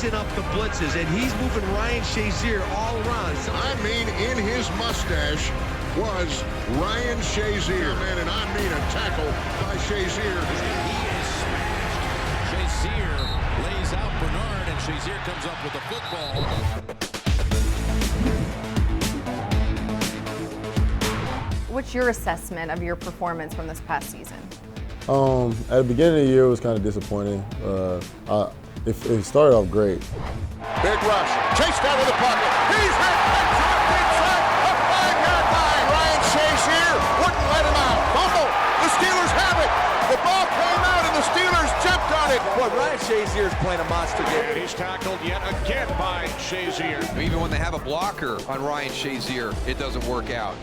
mixing up the blitzes, and he's moving Ryan Shazier all around. I mean, in his mustache was Ryan Shazier, man, and I mean a tackle by Shazier. He is smashed. Shazier lays out Bernard, and Shazier comes up with the football. What's your assessment of your performance from this past season? At the beginning of the year, it was kind of disappointing. It started off great. Big rush, chased out of the pocket. He's hit, big sack, a 5-yard line. Ryan Shazier wouldn't let him out. Fumble, the Steelers have it. The ball came out and the Steelers jumped on it. Boy, Ryan Shazier is playing a monster game. And he's tackled yet again by Shazier. Even when they have a blocker on Ryan Shazier, it doesn't work out.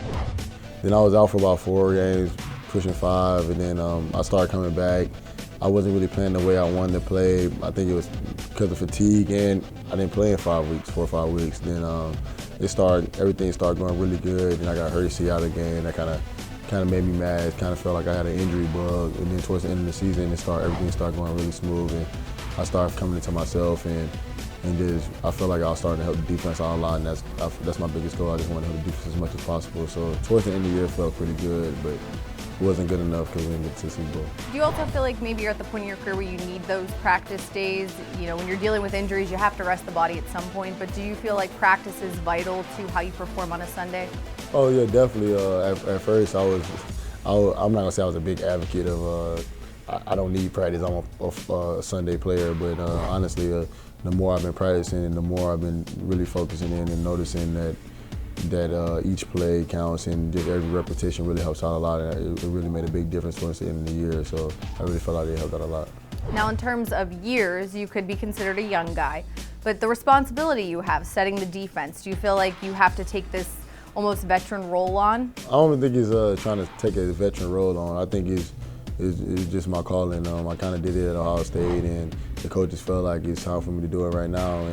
Then I was out for about 4 games, pushing 5, and then I started coming back. I wasn't really playing the way I wanted to play. I think it was because of fatigue, and I didn't play in 4 or 5 weeks. Then everything started going really good, and I got hurt to see out of the game. That kind of made me mad. It kind of felt like I had an injury bug. And then towards the end of the season, everything started going really smooth, and I started coming into myself, and I felt like I was starting to help the defense out a lot, and that's my biggest goal. I just want to help the defense as much as possible. So towards the end of the year, it felt pretty good, but it wasn't good enough because we didn't get to the Super Bowl. Do you also feel like maybe you're at the point in your career where you need those practice days? You know, when you're dealing with injuries, you have to rest the body at some point, but do you feel like practice is vital to how you perform on a Sunday? Oh yeah, definitely. At first, I'm not gonna say I was a big advocate of. I don't need practice. I'm a Sunday player, but honestly, the more I've been practicing, and the more I've been really focusing in and noticing that each play counts and just every repetition really helps out a lot. And it really made a big difference towards the end of the year. So I really felt like it helped out a lot. Now, in terms of years, you could be considered a young guy, but the responsibility you have setting the defense, do you feel like you have to take this almost veteran role on? I don't think he's trying to take a veteran role on. I think it's just my calling. I kind of did it at Ohio State, and the coaches felt like it's time for me to do it right now.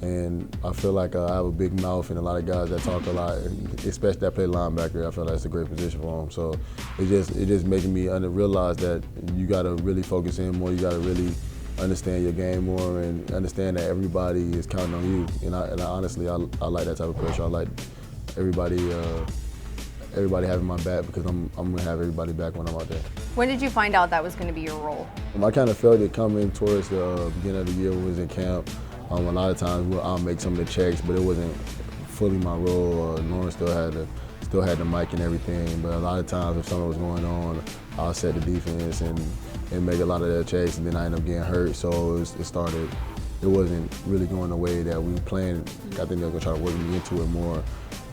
And I feel like I have a big mouth, and a lot of guys that talk a lot, especially that play linebacker. I feel like it's a great position for them. So it just making me realize that you got to really focus in more. You got to really understand your game more and understand that everybody is counting on you. And I honestly, I like that type of pressure. I like everybody having my back, because I'm gonna have everybody back when I'm out there. When did you find out that was going to be your role? I kind of felt it coming towards the beginning of the year when we was in camp. A lot of times I'll make some of the checks, but it wasn't fully my role. Lauren still had the mic and everything, but a lot of times if something was going on, I'll set the defense and make a lot of the checks, and then I end up getting hurt. So it wasn't really going the way that we planned. I think they were gonna try to work me into it more.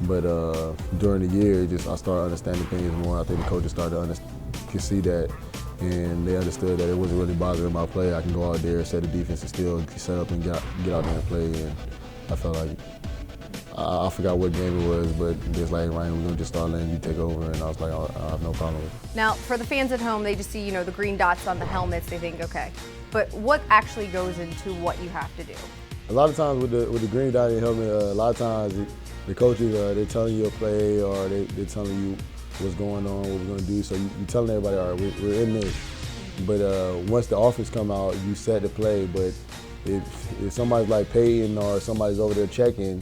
But during the year, I started understanding things more. I think the coaches started to see that, and they understood that it wasn't really bothering my play. I can go out there, set the defense, and still set up and get out there and play. And I felt like I forgot what game it was, but just like, Ryan, we're gonna just start letting you take over, and I was like, I have no problem with it. Now, for the fans at home, they just see, the green dots on the helmets. They think, okay, but what actually goes into what you have to do? A lot of times with the green dot in your helmet, a lot of times the coaches they're telling you a play, or they're telling you what's going on, what we're going to do. So you're telling everybody, all right, we're in this. But once the offense come out, you set the play. But if somebody's like Peyton or somebody's over there checking,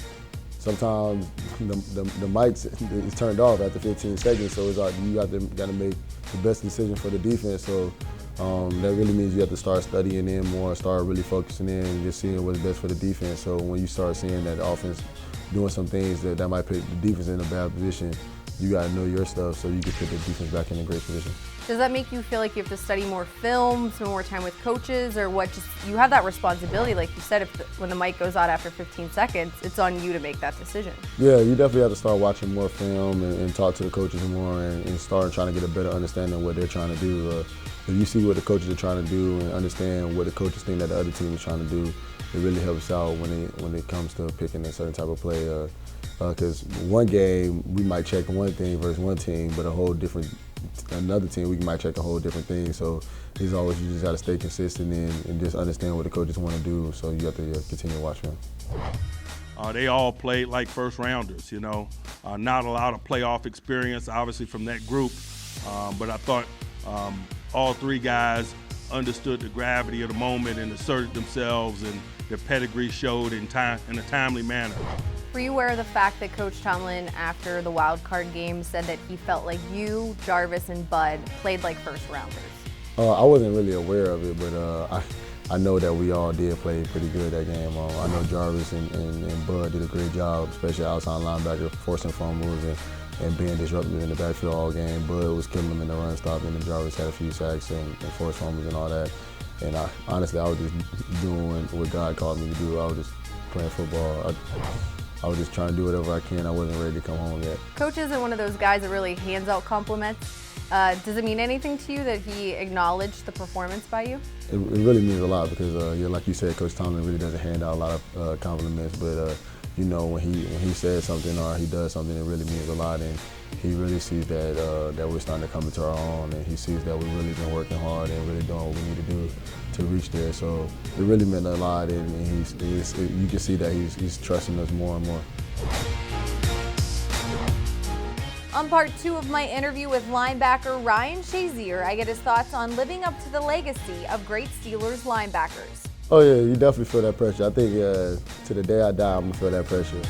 sometimes the mic is turned off after 15 seconds. So it's like you got to make the best decision for the defense. So that really means you have to start studying in more, start really focusing in, and just seeing what's best for the defense. So when you start seeing that the offense doing some things that might put the defense in a bad position, you got to know your stuff so you can put the defense back in a great position. Does that make you feel like you have to study more film, spend more time with coaches, or what? Just you have that responsibility, like you said, when the mic goes out after 15 seconds, it's on you to make that decision. Yeah, you definitely have to start watching more film and talk to the coaches more and start trying to get a better understanding of what they're trying to do. If you see what the coaches are trying to do and understand what the coaches think that the other team is trying to do, it really helps out when it comes to picking a certain type of play. Because one game we might check one thing versus one team, but another team we might check a whole different thing. So it's always, you just got to stay consistent and just understand what the coaches want to do. So you have to continue to watch them. They all played like first rounders, not a lot of playoff experience, obviously, from that group. But I thought all three guys understood the gravity of the moment and asserted themselves, and their pedigree showed in a timely manner. Were you aware of the fact that Coach Tomlin, after the wild card game, said that he felt like you, Jarvis, and Bud played like first rounders? I wasn't really aware of it, but I know that we all did play pretty good that game. I know Jarvis and Bud did a great job, especially outside linebacker, forcing fumbles and being disruptive in the backfield all game. Bud was killing them in the run stop, and then Jarvis had a few sacks and forced fumbles and all that. And honestly, I was just doing what God called me to do. I was just playing football. I was just trying to do whatever I can. I wasn't ready to come home yet. Coach isn't one of those guys that really hands out compliments. Does it mean anything to you that he acknowledged the performance by you? It really means a lot because, like you said, Coach Tomlin really doesn't hand out a lot of compliments. But you know, when he says something or he does something, it really means a lot. And he really sees that we're starting to come into our own, and he sees that we've really been working hard and really doing what we need to do to reach there. So it really meant a lot, and you can see that he's trusting us more and more. On part 2 of my interview with linebacker Ryan Shazier, I get his thoughts on living up to the legacy of great Steelers linebackers. Oh yeah, you definitely feel that pressure. I think to the day I die, I'm gonna feel that pressure.